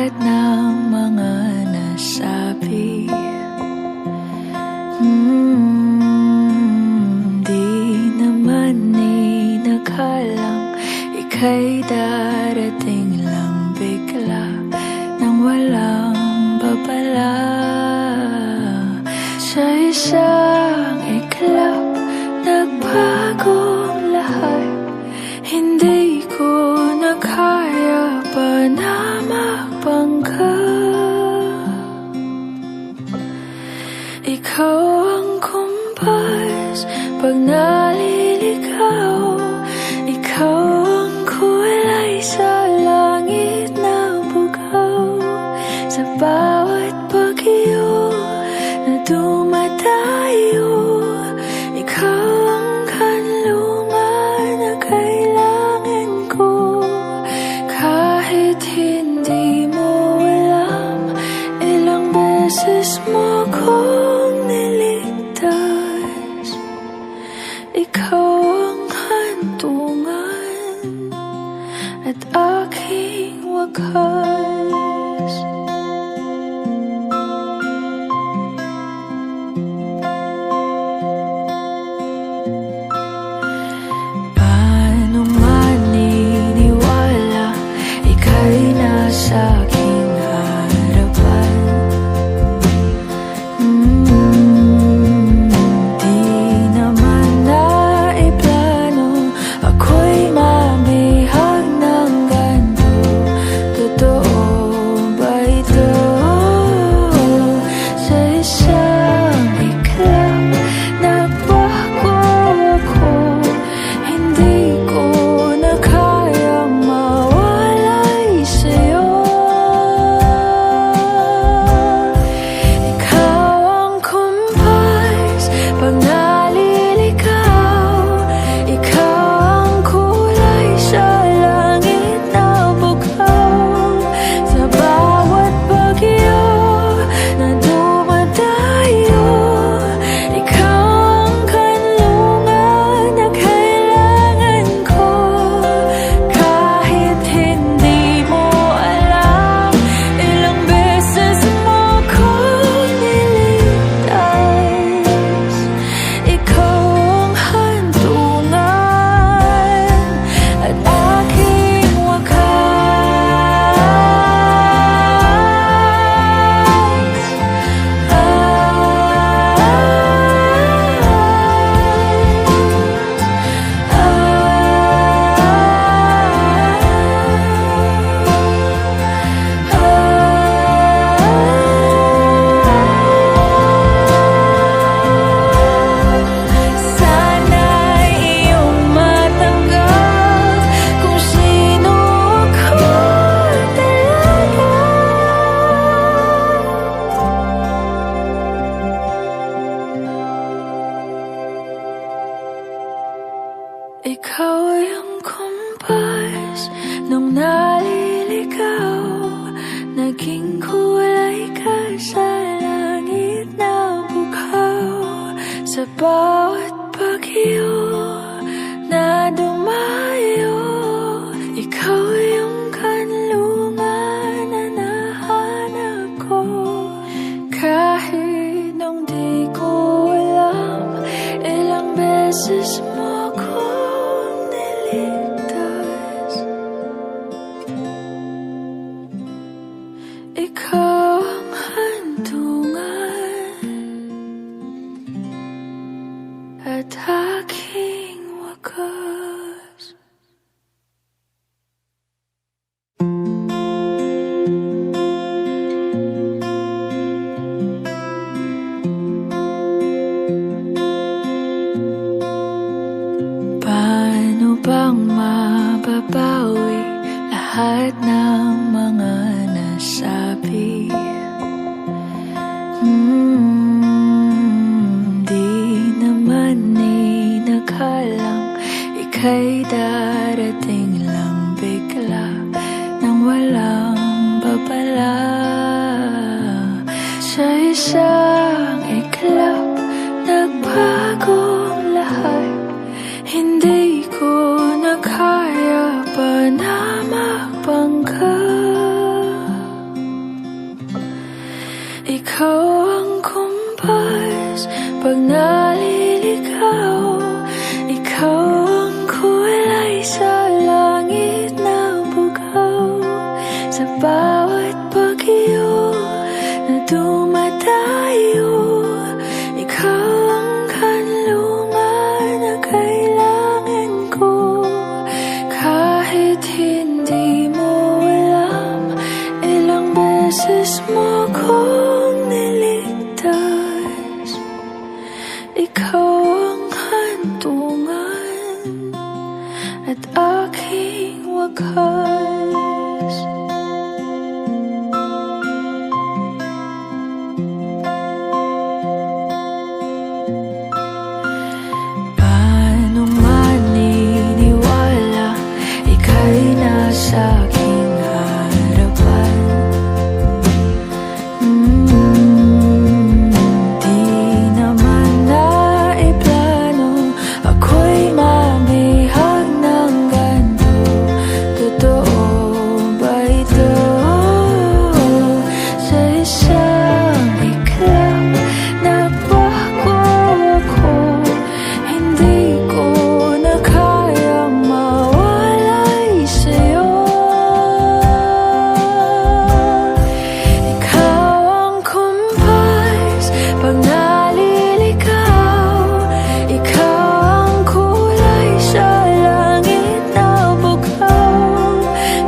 lahat ng mga nasabi. Di naman inakalang ika'y darating lang bigla nang walang babala. Sa isang iglap, nagbagong lahat. Hindi ko na kaya pa na magpangka. Ikaw ang kumpas pag naliligaw. Ikaw ang kulay sa langit na bugaw. Sa bawat bagyo na dumadayo, ikaw ang kanlungan na kailangan ko. Kahit hindi mo alam, ilang beses mo kong niligtas. Ikaw ang hantungan at aking wakas. Paano maniniwala ika'y nasa aking harapan? Di naman naiplano, ako'y mamihag ng ganito. Totoo ba ito? Sa isang iglap, nagbago ako. Hindi ko na kayang mawalay sa'yo. Ikaw ang kumpas pag naliligaw. Ikaw ang kulay sa langit na bugaw. Sa bawat bagyo na dumadayo, ikaw ang kanlungan na kailangan ko. Kahit hindi mo alam, ilang beses mo kong niligtas. Ikaw ang hantungan at aking sana'y iyong matanggap kung sino ako talaga. Ikaw ang kumpas nung naliligaw. Naging kulay ka sa langit na bugaw. Sa bawat bagyo na dumayo, ikaw yung kanlungan na nahanap ko. Kahit nung di ko alam, ilang beses mo kong niligtas. Ikaw ang hantungan at aking wakas. Paano bang mababawi lahat ng mga nasabi? Di naman inakalang ika'y darating lang bigla nang walang babala. Sa isang iglap, nagbagong lahat. Hindi ko na kaya pa na magpangka. Ikaw ang kumpas pag naliligaw. Ikaw ang kulay sa langit na bugaw. Sa bawat bagyo na dumadayo, ikaw ang kanlungan na kailangan ko. Kahit hindi mo alam, ilang beses mo kong niligtas. Ikaw ang hantungan at aking wakas. Paano maniniwala ika'y nasa aking harapan? Di naman naiplano ako'y mamihag ng ganito. Totoo ba ito? Sa isang iklap nagbago ako. Hindi ko na kayang mawalay sa'yo. Ikaw ang kumpas pag naliligaw. Ikaw ang kulay sa langit na bugaw.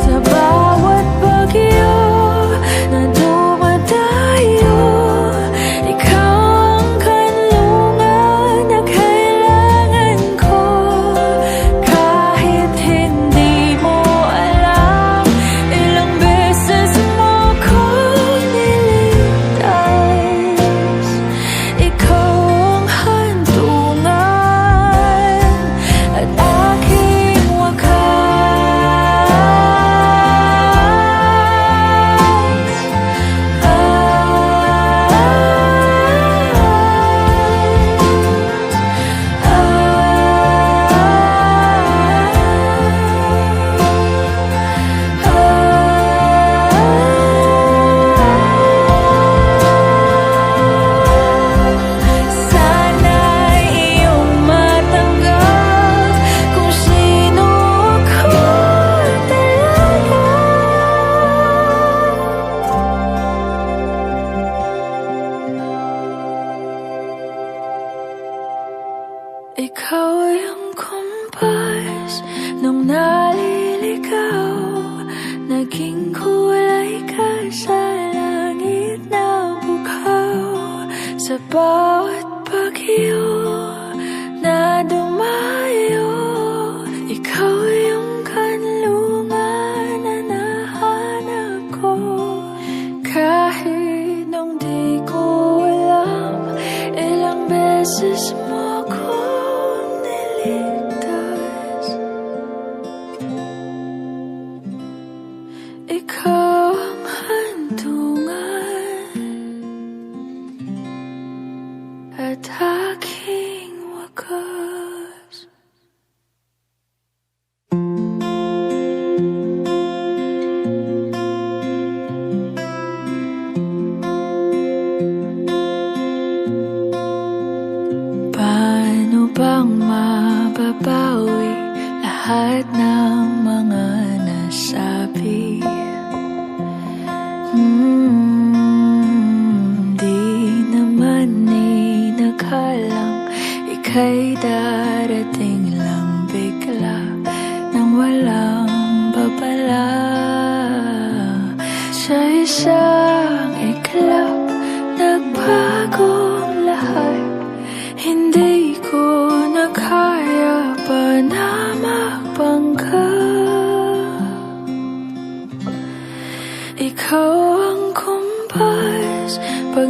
Sa bawat bagyo na dumadayo, ikaw ang kanlungan na kailangan ko. Kahit hindi mo alam, ilang beses mo kong niligtas. Ikaw ang hantungan at aking sana'y iyong matanggap kung sino ako talaga. Ikaw yung kumpas nung naliligaw. Naging kulay ka sa langit na bugaw. Sa bawat bagyo na dumayo, ikaw yung kanlungan na nahanap ko. Kahit nung di ko alam, ilang beses mo kong niligtas. Ikaw ang hantungan at aking wakas. Paano bang mababawi lahat ng mga nasabi? Di naman inakalang ika'y darating lang bigla nang walang babala. Sa isang iklap nagbagong lahat. Hindi ko na kaya pa na magpangka. Ikaw ang kumpas pag